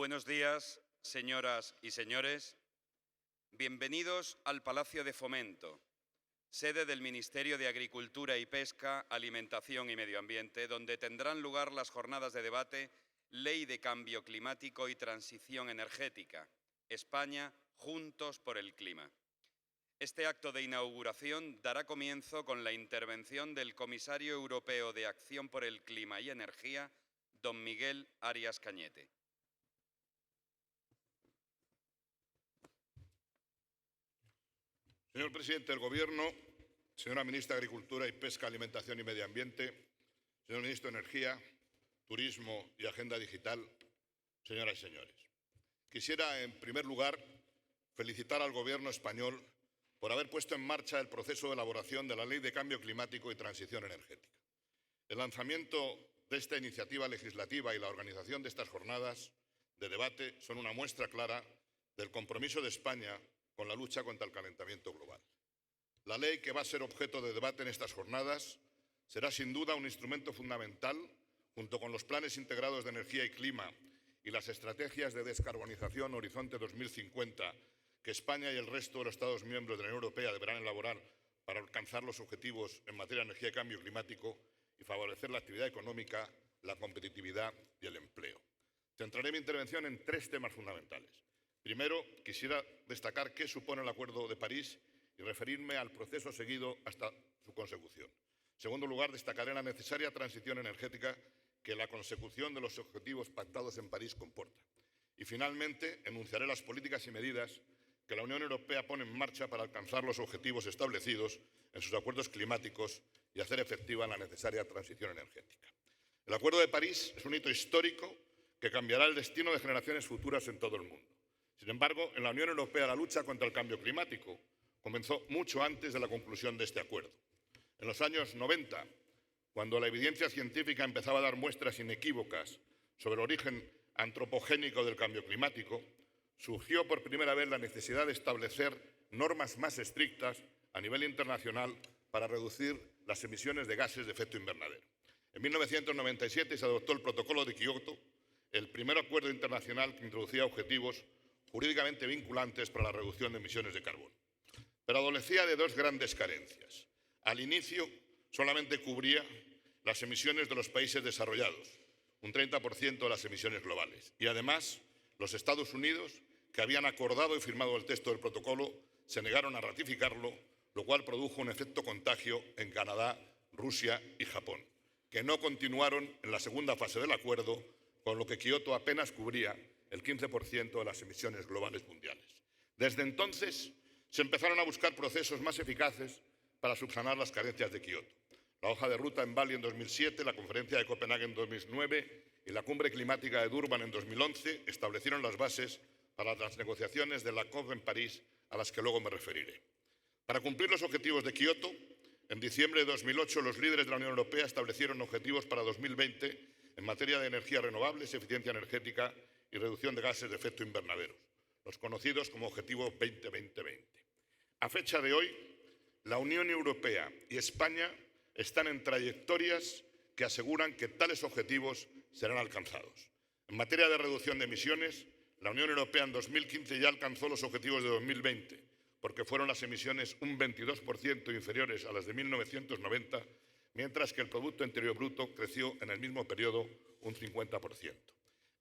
Buenos días, señoras y señores. Bienvenidos al Palacio de Fomento, sede del Ministerio de Agricultura y Pesca, Alimentación y Medio Ambiente, donde tendrán lugar las jornadas de debate Ley de Cambio Climático y Transición Energética, España, Juntos por el Clima. Este acto de inauguración dará comienzo con la intervención del Comisario Europeo de Acción por el Clima y Energía, don Miguel Arias Cañete. Señor presidente del Gobierno, señora ministra de Agricultura y Pesca, Alimentación y Medio Ambiente, señor ministro de Energía, Turismo y Agenda Digital, señoras y señores. Quisiera, en primer lugar, felicitar al Gobierno español por haber puesto en marcha el proceso de elaboración de la Ley de Cambio Climático y Transición Energética. El lanzamiento de esta iniciativa legislativa y la organización de estas jornadas de debate son una muestra clara del compromiso de España con la lucha contra el calentamiento global. La ley que va a ser objeto de debate en estas jornadas será sin duda un instrumento fundamental, junto con los planes integrados de energía y clima y las estrategias de descarbonización Horizonte 2050 que España y el resto de los Estados miembros de la Unión Europea deberán elaborar para alcanzar los objetivos en materia de energía y cambio climático y favorecer la actividad económica, la competitividad y el empleo. Centraré mi intervención en tres temas fundamentales. Primero, quisiera destacar qué supone el Acuerdo de París y referirme al proceso seguido hasta su consecución. En segundo lugar, destacaré la necesaria transición energética que la consecución de los objetivos pactados en París comporta. Y finalmente, enunciaré las políticas y medidas que la Unión Europea pone en marcha para alcanzar los objetivos establecidos en sus acuerdos climáticos y hacer efectiva la necesaria transición energética. El Acuerdo de París es un hito histórico que cambiará el destino de generaciones futuras en todo el mundo. Sin embargo, en la Unión Europea la lucha contra el cambio climático comenzó mucho antes de la conclusión de este acuerdo. En los años 90, cuando la evidencia científica empezaba a dar muestras inequívocas sobre el origen antropogénico del cambio climático, surgió por primera vez la necesidad de establecer normas más estrictas a nivel internacional para reducir las emisiones de gases de efecto invernadero. En 1997 se adoptó el Protocolo de Kioto, el primer acuerdo internacional que introducía objetivos jurídicamente vinculantes para la reducción de emisiones de carbono. Pero adolecía de dos grandes carencias. Al inicio, solamente cubría las emisiones de los países desarrollados, un 30% de las emisiones globales. Y además, los Estados Unidos, que habían acordado y firmado el texto del protocolo, se negaron a ratificarlo, lo cual produjo un efecto contagio en Canadá, Rusia y Japón, que no continuaron en la segunda fase del acuerdo, con lo que Kioto apenas cubría el 15% de las emisiones globales mundiales. Desde entonces se empezaron a buscar procesos más eficaces para subsanar las carencias de Kioto. La hoja de ruta en Bali en 2007, la conferencia de Copenhague en 2009 y la cumbre climática de Durban en 2011 establecieron las bases para las negociaciones de la COP en París, a las que luego me referiré. Para cumplir los objetivos de Kioto, en diciembre de 2008 los líderes de la Unión Europea establecieron objetivos para 2020 en materia de energías renovables, eficiencia energética y reducción de gases de efecto invernadero, los conocidos como Objetivo 20-20-20. A fecha de hoy, la Unión Europea y España están en trayectorias que aseguran que tales objetivos serán alcanzados. En materia de reducción de emisiones, la Unión Europea en 2015 ya alcanzó los objetivos de 2020, porque fueron las emisiones un 22% inferiores a las de 1990, mientras que el Producto Interior Bruto creció en el mismo periodo un 50%.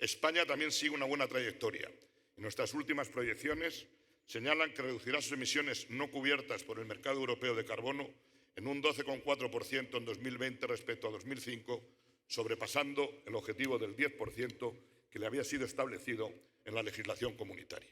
España también sigue una buena trayectoria y nuestras últimas proyecciones señalan que reducirá sus emisiones no cubiertas por el mercado europeo de carbono en un 12,4% en 2020 respecto a 2005, sobrepasando el objetivo del 10% que le había sido establecido en la legislación comunitaria.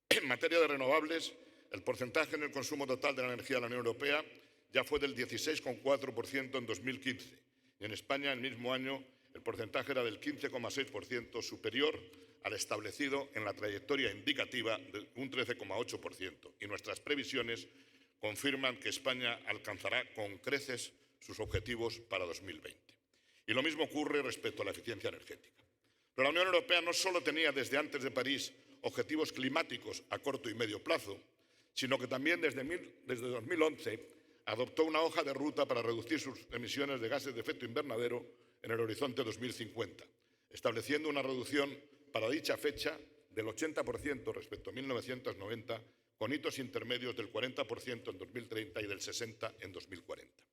En materia de renovables, el porcentaje en el consumo total de la energía de la Unión Europea ya fue del 16,4% en 2015 y en España el mismo año el porcentaje era del 15,6%, superior al establecido en la trayectoria indicativa de un 13,8%. Y nuestras previsiones confirman que España alcanzará con creces sus objetivos para 2020. Y lo mismo ocurre respecto a la eficiencia energética. Pero la Unión Europea no solo tenía desde antes de París objetivos climáticos a corto y medio plazo, sino que también desde 2011 adoptó una hoja de ruta para reducir sus emisiones de gases de efecto invernadero en el horizonte 2050, estableciendo una reducción para dicha fecha del 80% respecto a 1990, con hitos intermedios del 40% en 2030 y del 60% en 2040.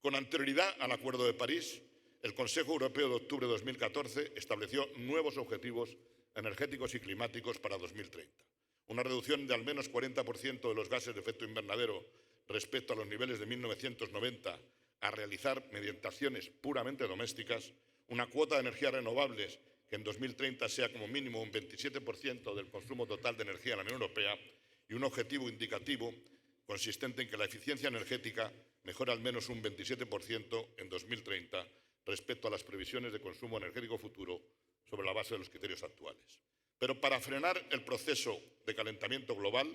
Con anterioridad al Acuerdo de París, el Consejo Europeo de octubre de 2014 estableció nuevos objetivos energéticos y climáticos para 2030. Una reducción de al menos 40% de los gases de efecto invernadero respecto a los niveles de 1990 a realizar mediante acciones puramente domésticas, una cuota de energías renovables que en 2030 sea como mínimo un 27% del consumo total de energía en la Unión Europea y un objetivo indicativo consistente en que la eficiencia energética mejore al menos un 27% en 2030 respecto a las previsiones de consumo energético futuro sobre la base de los criterios actuales. Pero para frenar el proceso de calentamiento global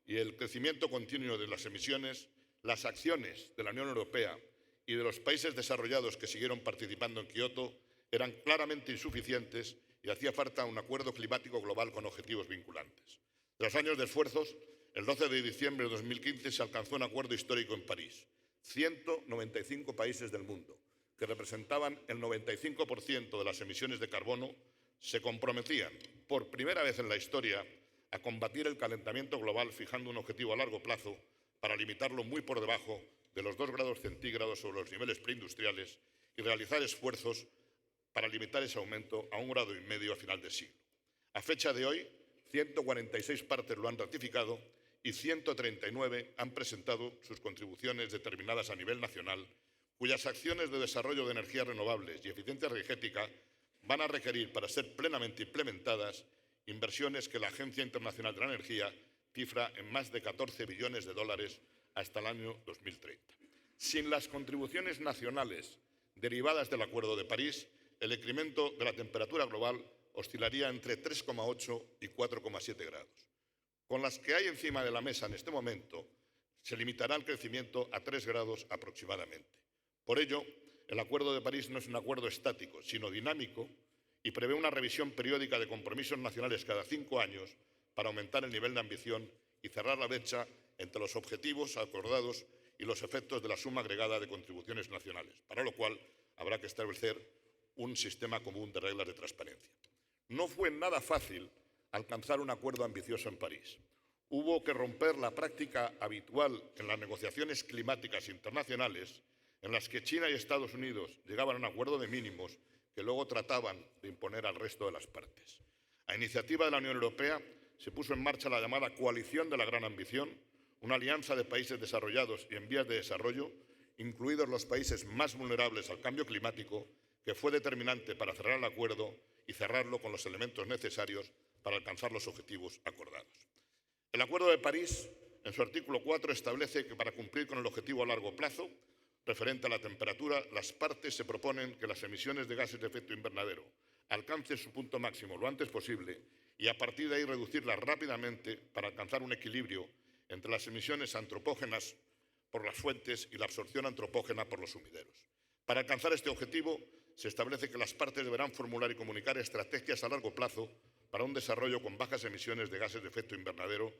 y el crecimiento continuo de las emisiones, las acciones de la Unión Europea y de los países desarrollados que siguieron participando en Kioto eran claramente insuficientes y hacía falta un acuerdo climático global con objetivos vinculantes. Tras años de esfuerzos, el 12 de diciembre de 2015 se alcanzó un acuerdo histórico en París. 195 países del mundo, que representaban el 95% de las emisiones de carbono, se comprometían, por primera vez en la historia, a combatir el calentamiento global fijando un objetivo a largo plazo para limitarlo muy por debajo de los 2 grados centígrados sobre los niveles preindustriales y realizar esfuerzos para limitar ese aumento a 1,5 grados a final de siglo. A fecha de hoy, 146 partes lo han ratificado y 139 han presentado sus contribuciones determinadas a nivel nacional, cuyas acciones de desarrollo de energías renovables y eficiencia energética van a requerir, para ser plenamente implementadas, inversiones que la Agencia Internacional de la Energía cifra en más de 14 billones de dólares hasta el año 2030. Sin las contribuciones nacionales derivadas del Acuerdo de París, el incremento de la temperatura global oscilaría entre 3,8 y 4,7 grados. Con las que hay encima de la mesa en este momento, se limitará el crecimiento a 3 grados aproximadamente. Por ello, el Acuerdo de París no es un acuerdo estático, sino dinámico y prevé una revisión periódica de compromisos nacionales cada 5 años para aumentar el nivel de ambición y cerrar la brecha entre los objetivos acordados y los efectos de la suma agregada de contribuciones nacionales, para lo cual habrá que establecer un sistema común de reglas de transparencia. No fue nada fácil alcanzar un acuerdo ambicioso en París. Hubo que romper la práctica habitual en las negociaciones climáticas internacionales, en las que China y Estados Unidos llegaban a un acuerdo de mínimos que luego trataban de imponer al resto de las partes. A iniciativa de la Unión Europea se puso en marcha la llamada Coalición de la Gran Ambición, una alianza de países desarrollados y en vías de desarrollo, incluidos los países más vulnerables al cambio climático, que fue determinante para cerrar el acuerdo y cerrarlo con los elementos necesarios para alcanzar los objetivos acordados. El Acuerdo de París, en su artículo 4, establece que para cumplir con el objetivo a largo plazo referente a la temperatura, las partes se proponen que las emisiones de gases de efecto invernadero alcancen su punto máximo lo antes posible y a partir de ahí reducirlas rápidamente para alcanzar un equilibrio entre las emisiones antropógenas por las fuentes y la absorción antropógena por los sumideros. Para alcanzar este objetivo, se establece que las partes deberán formular y comunicar estrategias a largo plazo para un desarrollo con bajas emisiones de gases de efecto invernadero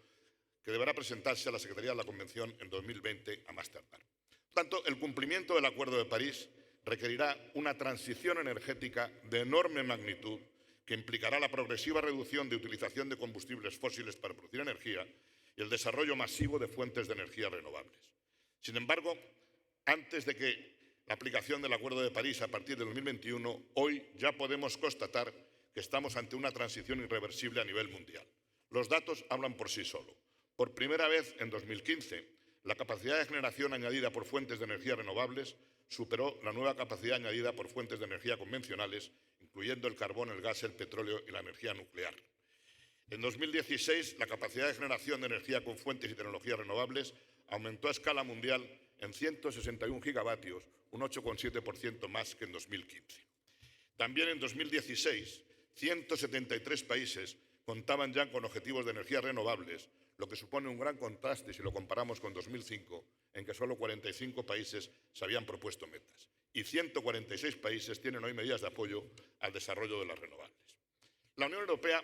que deberá presentarse a la Secretaría de la Convención en 2020 a más tardar. Por tanto, el cumplimiento del Acuerdo de París requerirá una transición energética de enorme magnitud que implicará la progresiva reducción de utilización de combustibles fósiles para producir energía y el desarrollo masivo de fuentes de energía renovables. Sin embargo, antes de que la aplicación del Acuerdo de París a partir de 2021, hoy ya podemos constatar que estamos ante una transición irreversible a nivel mundial. Los datos hablan por sí solos. Por primera vez en 2015, la capacidad de generación añadida por fuentes de energía renovables superó la nueva capacidad añadida por fuentes de energía convencionales, incluyendo el carbón, el gas, el petróleo y la energía nuclear. En 2016, la capacidad de generación de energía con fuentes y tecnologías renovables aumentó a escala mundial en 161 gigavatios, un 8,7% más que en 2015. También en 2016, 173 países contaban ya con objetivos de energías renovables, lo que supone un gran contraste si lo comparamos con 2005, en que solo 45 países se habían propuesto metas. Y 146 países tienen hoy medidas de apoyo al desarrollo de las renovables. La Unión Europea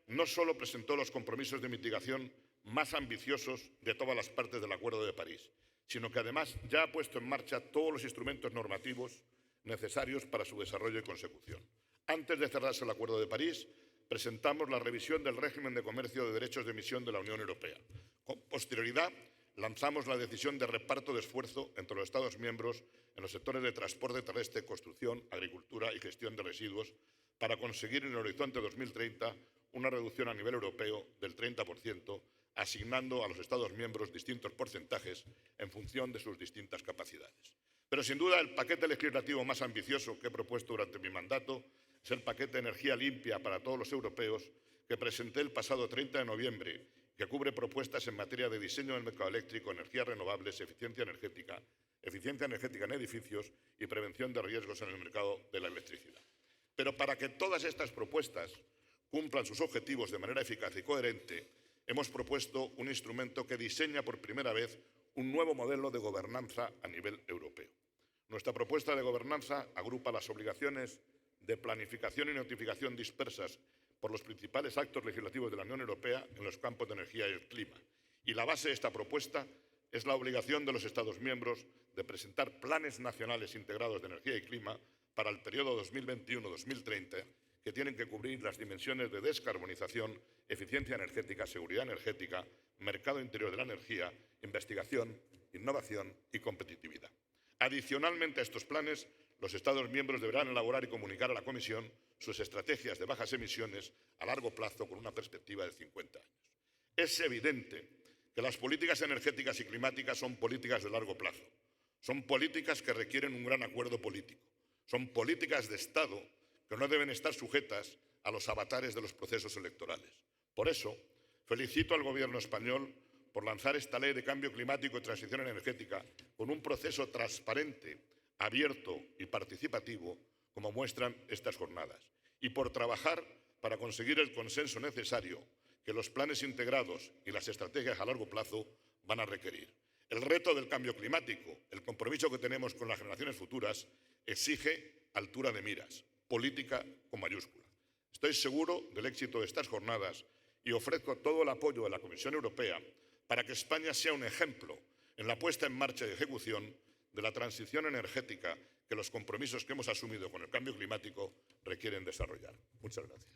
no solo presentó los compromisos de mitigación más ambiciosos de todas las partes del Acuerdo de París, sino que además ya ha puesto en marcha todos los instrumentos normativos necesarios para su desarrollo y consecución. Antes de cerrarse el Acuerdo de París, presentamos la revisión del régimen de comercio de derechos de emisión de la Unión Europea. Con posterioridad, lanzamos la decisión de reparto de esfuerzo entre los Estados miembros en los sectores de transporte terrestre, construcción, agricultura y gestión de residuos para conseguir en el horizonte 2030 una reducción a nivel europeo del 30%, asignando a los Estados miembros distintos porcentajes en función de sus distintas capacidades. Pero, sin duda, el paquete legislativo más ambicioso que he propuesto durante mi mandato es el paquete de energía limpia para todos los europeos que presenté el pasado 30 de noviembre, que cubre propuestas en materia de diseño del mercado eléctrico, energías renovables, eficiencia energética en edificios y prevención de riesgos en el mercado de la electricidad. Pero para que todas estas propuestas cumplan sus objetivos de manera eficaz y coherente, hemos propuesto un instrumento que diseña por primera vez un nuevo modelo de gobernanza a nivel europeo. Nuestra propuesta de gobernanza agrupa las obligaciones de planificación y notificación dispersas por los principales actos legislativos de la Unión Europea en los campos de energía y el clima. Y la base de esta propuesta es la obligación de los Estados miembros de presentar planes nacionales integrados de energía y clima para el periodo 2021-2030, que tienen que cubrir las dimensiones de descarbonización, eficiencia energética, seguridad energética, mercado interior de la energía, investigación, innovación y competitividad. Adicionalmente a estos planes, los Estados miembros deberán elaborar y comunicar a la Comisión sus estrategias de bajas emisiones a largo plazo con una perspectiva de 50 años. Es evidente que las políticas energéticas y climáticas son políticas de largo plazo. Son políticas que requieren un gran acuerdo político. Son políticas de Estado que no deben estar sujetas a los avatares de los procesos electorales. Por eso, felicito al Gobierno español por lanzar esta Ley de Cambio Climático y Transición Energética con un proceso transparente, abierto y participativo, como muestran estas jornadas, y por trabajar para conseguir el consenso necesario que los planes integrados y las estrategias a largo plazo van a requerir. El reto del cambio climático, el compromiso que tenemos con las generaciones futuras, exige altura de miras, política con mayúscula. Estoy seguro del éxito de estas jornadas y ofrezco todo el apoyo de la Comisión Europea para que España sea un ejemplo en la puesta en marcha y ejecución de la transición energética que los compromisos que hemos asumido con el cambio climático requieren desarrollar. Muchas gracias.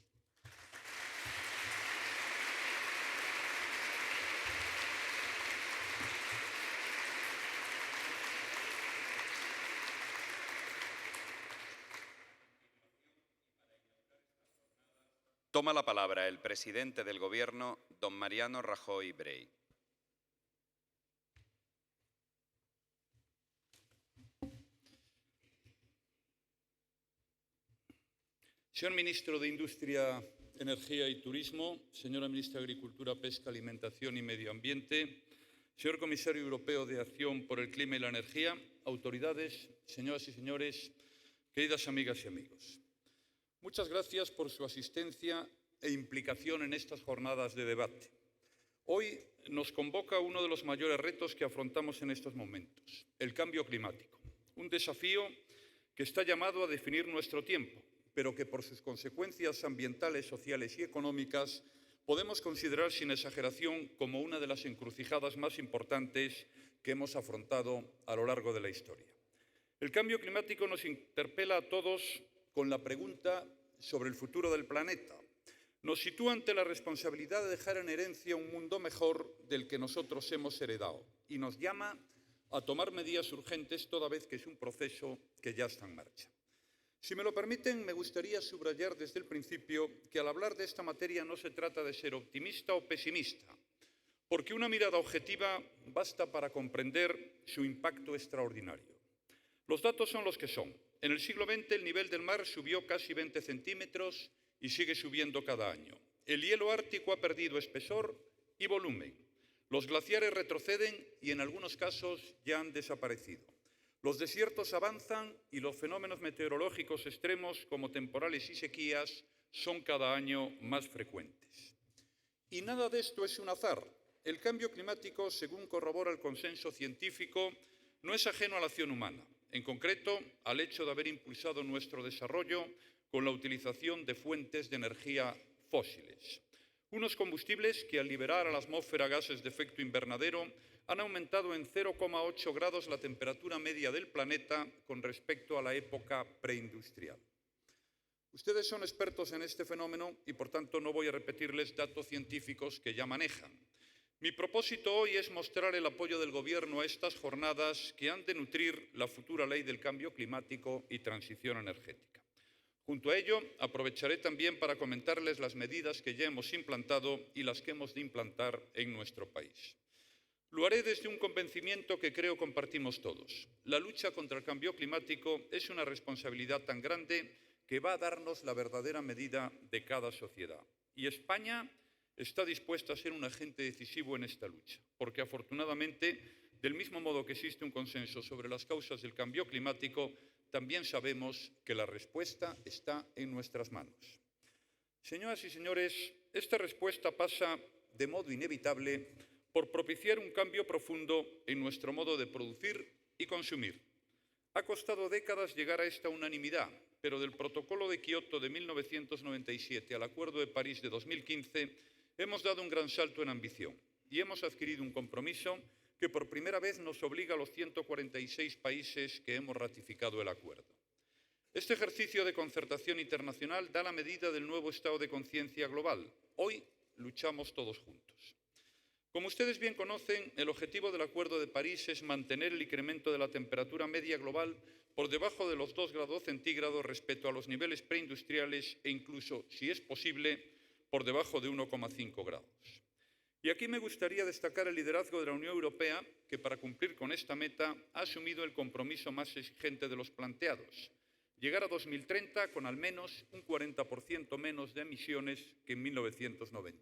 Toma la palabra el presidente del Gobierno, don Mariano Rajoy Brey. Señor Ministro de Industria, Energía y Turismo, señora Ministra de Agricultura, Pesca, Alimentación y Medio Ambiente, señor Comisario Europeo de Acción por el Clima y la Energía, autoridades, señoras y señores, queridas amigas y amigos. Muchas gracias por su asistencia e implicación en estas jornadas de debate. Hoy nos convoca uno de los mayores retos que afrontamos en estos momentos, el cambio climático, un desafío que está llamado a definir nuestro tiempo, pero que por sus consecuencias ambientales, sociales y económicas podemos considerar sin exageración como una de las encrucijadas más importantes que hemos afrontado a lo largo de la historia. El cambio climático nos interpela a todos con la pregunta sobre el futuro del planeta. Nos sitúa ante la responsabilidad de dejar en herencia un mundo mejor del que nosotros hemos heredado y nos llama a tomar medidas urgentes toda vez que es un proceso que ya está en marcha. Si me lo permiten, me gustaría subrayar desde el principio que al hablar de esta materia no se trata de ser optimista o pesimista, porque una mirada objetiva basta para comprender su impacto extraordinario. Los datos son los que son. En el siglo XX el nivel del mar subió casi 20 centímetros y sigue subiendo cada año. El hielo ártico ha perdido espesor y volumen. Los glaciares retroceden y en algunos casos ya han desaparecido. Los desiertos avanzan y los fenómenos meteorológicos extremos como temporales y sequías son cada año más frecuentes. Y nada de esto es un azar. El cambio climático, según corrobora el consenso científico, no es ajeno a la acción humana. En concreto, al hecho de haber impulsado nuestro desarrollo con la utilización de fuentes de energía fósiles. Unos combustibles que al liberar a la atmósfera gases de efecto invernadero han aumentado en 0,8 grados la temperatura media del planeta con respecto a la época preindustrial. Ustedes son expertos en este fenómeno y, por tanto, no voy a repetirles datos científicos que ya manejan. Mi propósito hoy es mostrar el apoyo del Gobierno a estas jornadas que han de nutrir la futura ley del cambio climático y transición energética. Junto a ello, aprovecharé también para comentarles las medidas que ya hemos implantado y las que hemos de implantar en nuestro país. Lo haré desde un convencimiento que creo compartimos todos. La lucha contra el cambio climático es una responsabilidad tan grande que va a darnos la verdadera medida de cada sociedad. Y España está dispuesta a ser un agente decisivo en esta lucha, porque afortunadamente, del mismo modo que existe un consenso sobre las causas del cambio climático, también sabemos que la respuesta está en nuestras manos. Señoras y señores, esta respuesta pasa de modo inevitable por propiciar un cambio profundo en nuestro modo de producir y consumir. Ha costado décadas llegar a esta unanimidad, pero del Protocolo de Kioto de 1997 al Acuerdo de París de 2015 hemos dado un gran salto en ambición y hemos adquirido un compromiso que por primera vez nos obliga a los 146 países que hemos ratificado el acuerdo. Este ejercicio de concertación internacional da la medida del nuevo estado de conciencia global. Hoy luchamos todos juntos. Como ustedes bien conocen, el objetivo del Acuerdo de París es mantener el incremento de la temperatura media global por debajo de los 2 grados centígrados respecto a los niveles preindustriales e incluso, si es posible, por debajo de 1,5 grados. Y aquí me gustaría destacar el liderazgo de la Unión Europea, que para cumplir con esta meta ha asumido el compromiso más exigente de los planteados: llegar a 2030 con al menos un 40% menos de emisiones que en 1990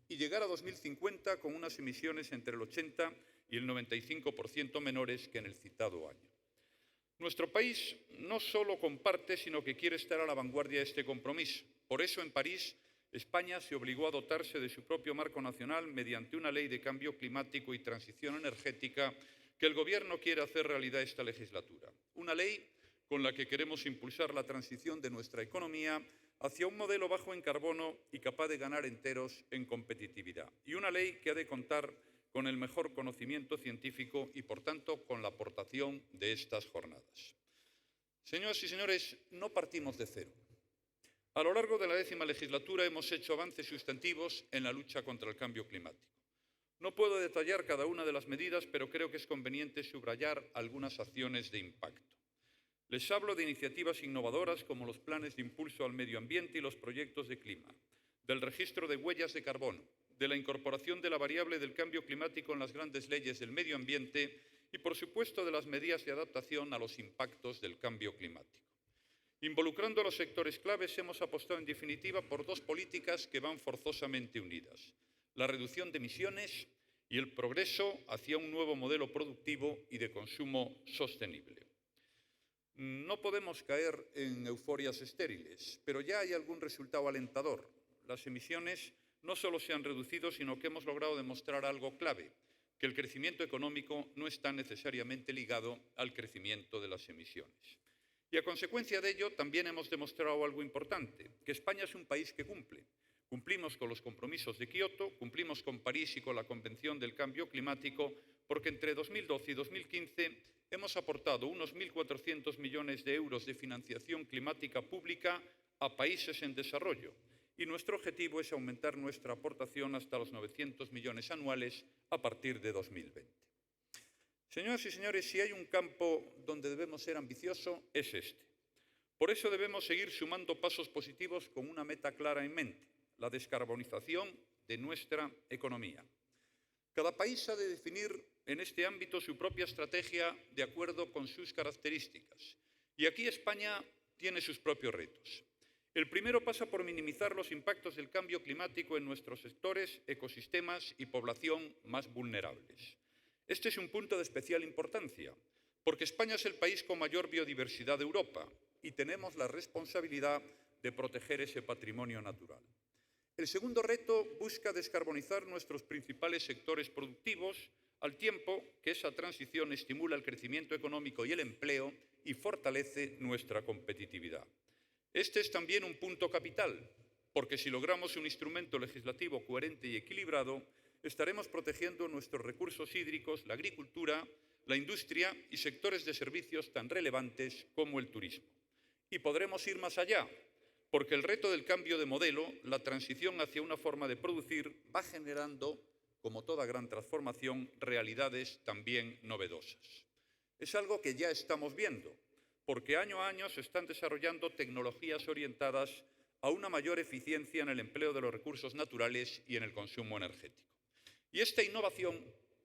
y llegar a 2050 con unas emisiones entre el 80 y el 95% menores que en el citado año. Nuestro país no solo comparte, sino que quiere estar a la vanguardia de este compromiso. Por eso, en París, España se obligó a dotarse de su propio marco nacional mediante una ley de cambio climático y transición energética que el Gobierno quiere hacer realidad esta legislatura. Una ley con la que queremos impulsar la transición de nuestra economía hacia un modelo bajo en carbono y capaz de ganar enteros en competitividad. Y una ley que ha de contar con el mejor conocimiento científico y, por tanto, con la aportación de estas jornadas. Señoras y señores, no partimos de cero. A lo largo de la 10ª legislatura hemos hecho avances sustantivos en la lucha contra el cambio climático. No puedo detallar cada una de las medidas, pero creo que es conveniente subrayar algunas acciones de impacto. Les hablo de iniciativas innovadoras como los planes de impulso al medio ambiente y los proyectos de clima, del registro de huellas de carbono, de la incorporación de la variable del cambio climático en las grandes leyes del medio ambiente y, por supuesto, de las medidas de adaptación a los impactos del cambio climático. Involucrando a los sectores claves, hemos apostado en definitiva por dos políticas que van forzosamente unidas: la reducción de emisiones y el progreso hacia un nuevo modelo productivo y de consumo sostenible. No podemos caer en euforias estériles, pero ya hay algún resultado alentador. Las emisiones no solo se han reducido, sino que hemos logrado demostrar algo clave: que el crecimiento económico no está necesariamente ligado al crecimiento de las emisiones. Y a consecuencia de ello, también hemos demostrado algo importante: que España es un país que cumple. Cumplimos con los compromisos de Kioto, cumplimos con París y con la Convención del Cambio Climático, porque entre 2012 y 2015 hemos aportado unos 1.400 millones de euros de financiación climática pública a países en desarrollo. Y nuestro objetivo es aumentar nuestra aportación hasta los 900 millones anuales a partir de 2020. Señoras y señores, si hay un campo donde debemos ser ambiciosos, es este. Por eso debemos seguir sumando pasos positivos con una meta clara en mente: la descarbonización de nuestra economía. Cada país ha de definir en este ámbito su propia estrategia de acuerdo con sus características. Y aquí España tiene sus propios retos. El primero pasa por minimizar los impactos del cambio climático en nuestros sectores, ecosistemas y población más vulnerables. Este es un punto de especial importancia, porque España es el país con mayor biodiversidad de Europa y tenemos la responsabilidad de proteger ese patrimonio natural. El segundo reto busca descarbonizar nuestros principales sectores productivos, al tiempo que esa transición estimula el crecimiento económico y el empleo y fortalece nuestra competitividad. Este es también un punto capital, porque si logramos un instrumento legislativo coherente y equilibrado, estaremos protegiendo nuestros recursos hídricos, la agricultura, la industria y sectores de servicios tan relevantes como el turismo. Y podremos ir más allá, porque el reto del cambio de modelo, la transición hacia una forma de producir, va generando, como toda gran transformación, realidades también novedosas. Es algo que ya estamos viendo, porque año a año se están desarrollando tecnologías orientadas a una mayor eficiencia en el empleo de los recursos naturales y en el consumo energético. Y esta innovación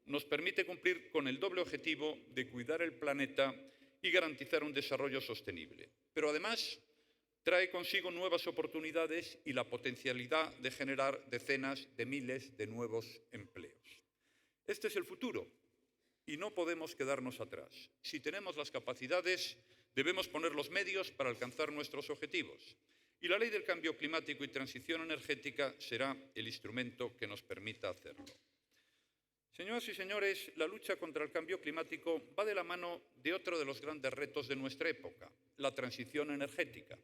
nos permite cumplir con el doble objetivo de cuidar el planeta y garantizar un desarrollo sostenible. Pero además trae consigo nuevas oportunidades y la potencialidad de generar decenas de miles de nuevos empleos. Este es el futuro y no podemos quedarnos atrás. Si tenemos las capacidades, debemos poner los medios para alcanzar nuestros objetivos. Y la Ley del Cambio Climático y Transición Energética será el instrumento que nos permita hacerlo. Señoras y señores, la lucha contra el cambio climático va de la mano de otro de los grandes retos de nuestra época, la transición energética.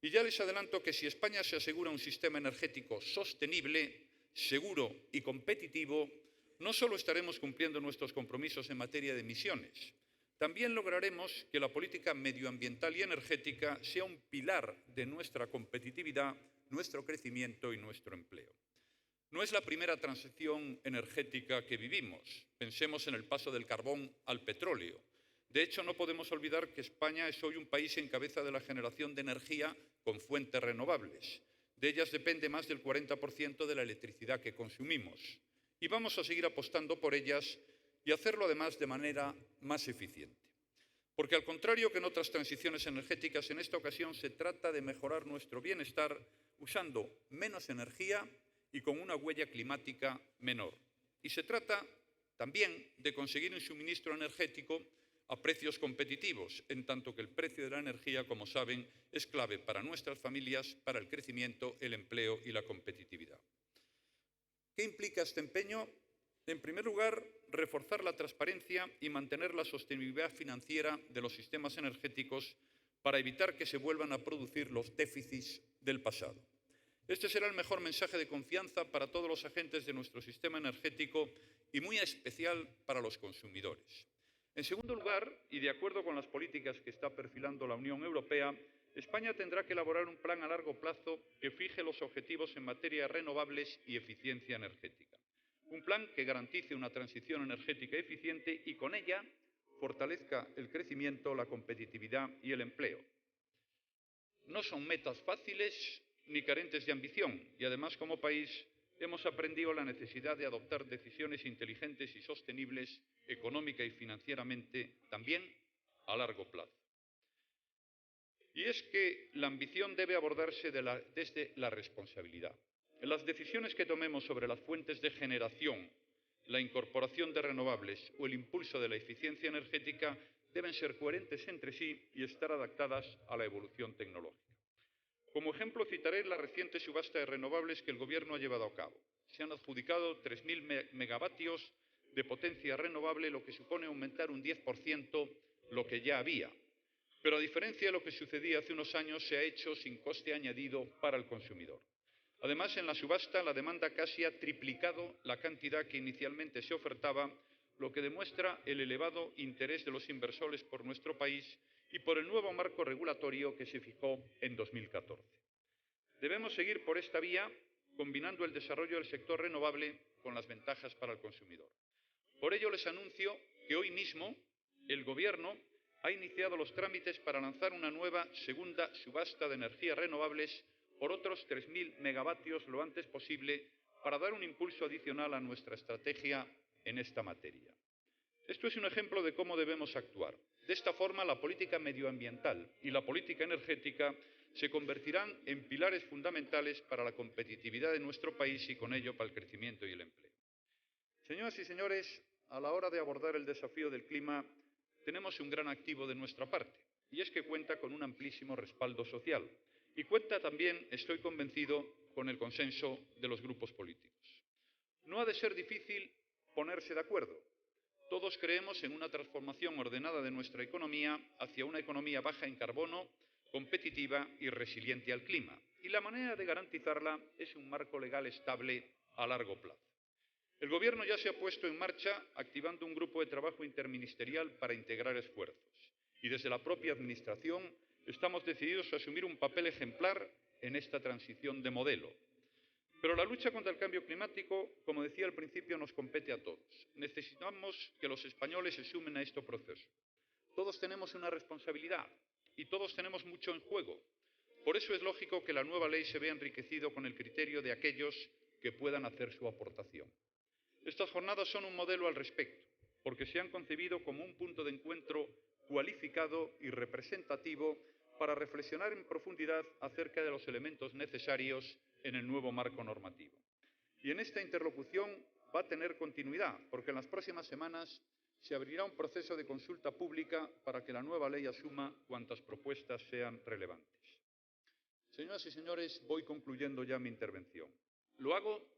Y ya les adelanto que si España se asegura un sistema energético sostenible, seguro y competitivo, no solo estaremos cumpliendo nuestros compromisos en materia de emisiones, también lograremos que la política medioambiental y energética sea un pilar de nuestra competitividad, nuestro crecimiento y nuestro empleo. No es la primera transición energética que vivimos. Pensemos en el paso del carbón al petróleo. De hecho, no podemos olvidar que España es hoy un país en cabeza de la generación de energía con fuentes renovables. De ellas depende más del 40% de la electricidad que consumimos. Y vamos a seguir apostando por ellas y hacerlo además de manera más eficiente. Porque al contrario que en otras transiciones energéticas, en esta ocasión se trata de mejorar nuestro bienestar usando menos energía y con una huella climática menor. Y se trata también de conseguir un suministro energético a precios competitivos, en tanto que el precio de la energía, como saben, es clave para nuestras familias, para el crecimiento, el empleo y la competitividad. ¿Qué implica este empeño? En primer lugar, reforzar la transparencia y mantener la sostenibilidad financiera de los sistemas energéticos para evitar que se vuelvan a producir los déficits del pasado. Este será el mejor mensaje de confianza para todos los agentes de nuestro sistema energético y muy especial para los consumidores. En segundo lugar, y de acuerdo con las políticas que está perfilando la Unión Europea, España tendrá que elaborar un plan a largo plazo que fije los objetivos en materia de renovables y eficiencia energética. Un plan que garantice una transición energética eficiente y con ella fortalezca el crecimiento, la competitividad y el empleo. No son metas fáciles ni carentes de ambición y además como país hemos aprendido la necesidad de adoptar decisiones inteligentes y sostenibles económica y financieramente, también a largo plazo. Y es que la ambición debe abordarse desde la responsabilidad. Las decisiones que tomemos sobre las fuentes de generación, la incorporación de renovables o el impulso de la eficiencia energética deben ser coherentes entre sí y estar adaptadas a la evolución tecnológica. Como ejemplo citaré la reciente subasta de renovables que el Gobierno ha llevado a cabo. Se han adjudicado 3.000 megavatios de potencia renovable, lo que supone aumentar un 10% lo que ya había. Pero a diferencia de lo que sucedía hace unos años, se ha hecho sin coste añadido para el consumidor. Además, en la subasta la demanda casi ha triplicado la cantidad que inicialmente se ofertaba, lo que demuestra el elevado interés de los inversores por nuestro país y por el nuevo marco regulatorio que se fijó en 2014. Debemos seguir por esta vía, combinando el desarrollo del sector renovable con las ventajas para el consumidor. Por ello les anuncio que hoy mismo el Gobierno ha iniciado los trámites para lanzar una nueva segunda subasta de energías renovables por otros 3.000 megavatios lo antes posible para dar un impulso adicional a nuestra estrategia en esta materia. Esto es un ejemplo de cómo debemos actuar. De esta forma, la política medioambiental y la política energética se convertirán en pilares fundamentales para la competitividad de nuestro país y con ello para el crecimiento y el empleo. Señoras y señores, a la hora de abordar el desafío del clima, tenemos un gran activo de nuestra parte, y es que cuenta con un amplísimo respaldo social. Y cuenta también, estoy convencido, con el consenso de los grupos políticos. No ha de ser difícil ponerse de acuerdo. Todos creemos en una transformación ordenada de nuestra economía hacia una economía baja en carbono, competitiva y resiliente al clima. Y la manera de garantizarla es un marco legal estable a largo plazo. El Gobierno ya se ha puesto en marcha activando un grupo de trabajo interministerial para integrar esfuerzos. Y desde la propia Administración Estamos decididos a asumir un papel ejemplar en esta transición de modelo. Pero la lucha contra el cambio climático, como decía al principio, nos compete a todos. Necesitamos que los españoles se sumen a este proceso. Todos tenemos una responsabilidad y todos tenemos mucho en juego. Por eso es lógico que la nueva ley se vea enriquecido con el criterio de aquellos que puedan hacer su aportación. Estas jornadas son un modelo al respecto, porque se han concebido como un punto de encuentro cualificado y representativo para reflexionar en profundidad acerca de los elementos necesarios en el nuevo marco normativo. Y en esta interlocución va a tener continuidad, porque en las próximas semanas se abrirá un proceso de consulta pública para que la nueva ley asuma cuantas propuestas sean relevantes. Señoras y señores, voy concluyendo ya mi intervención. Lo hago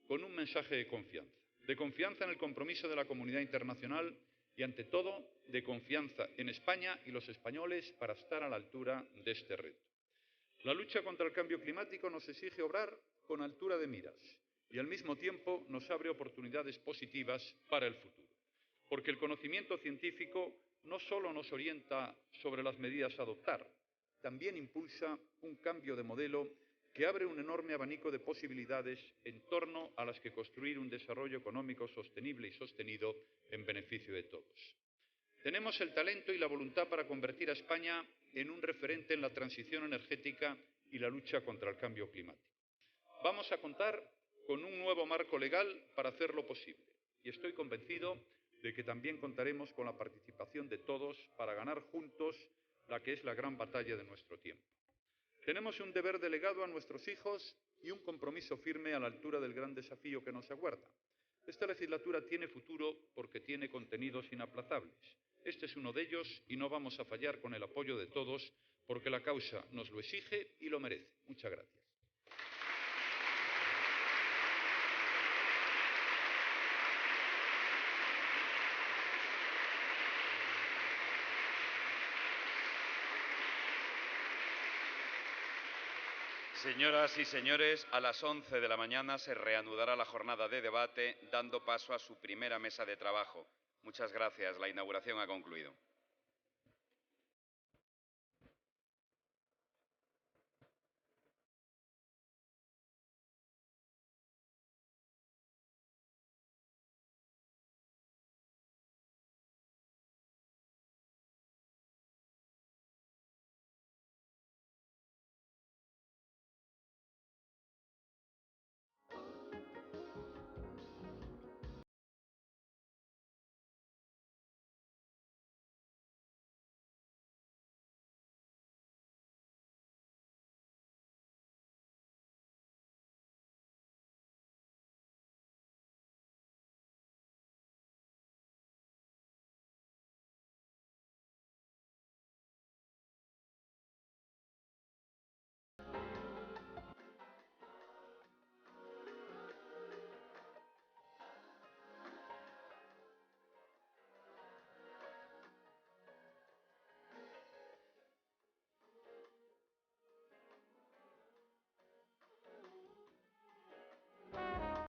con un mensaje de confianza en el compromiso de la comunidad internacional y, ante todo, de confianza en España y los españoles para estar a la altura de este reto. La lucha contra el cambio climático nos exige obrar con altura de miras y, al mismo tiempo, nos abre oportunidades positivas para el futuro. Porque el conocimiento científico no solo nos orienta sobre las medidas a adoptar, también impulsa un cambio de modelo que abre un enorme abanico de posibilidades en torno a las que construir un desarrollo económico sostenible y sostenido en beneficio de todos. Tenemos el talento y la voluntad para convertir a España en un referente en la transición energética y la lucha contra el cambio climático. Vamos a contar con un nuevo marco legal para hacerlo posible y estoy convencido de que también contaremos con la participación de todos para ganar juntos la que es la gran batalla de nuestro tiempo. Tenemos un deber delegado a nuestros hijos y un compromiso firme a la altura del gran desafío que nos aguarda. Esta legislatura tiene futuro porque tiene contenidos inaplazables. Este es uno de ellos y no vamos a fallar con el apoyo de todos porque la causa nos lo exige y lo merece. Muchas gracias. Señoras y señores, a las 11 de la mañana se reanudará la jornada de debate, dando paso a su primera mesa de trabajo. Muchas gracias. La inauguración ha concluido.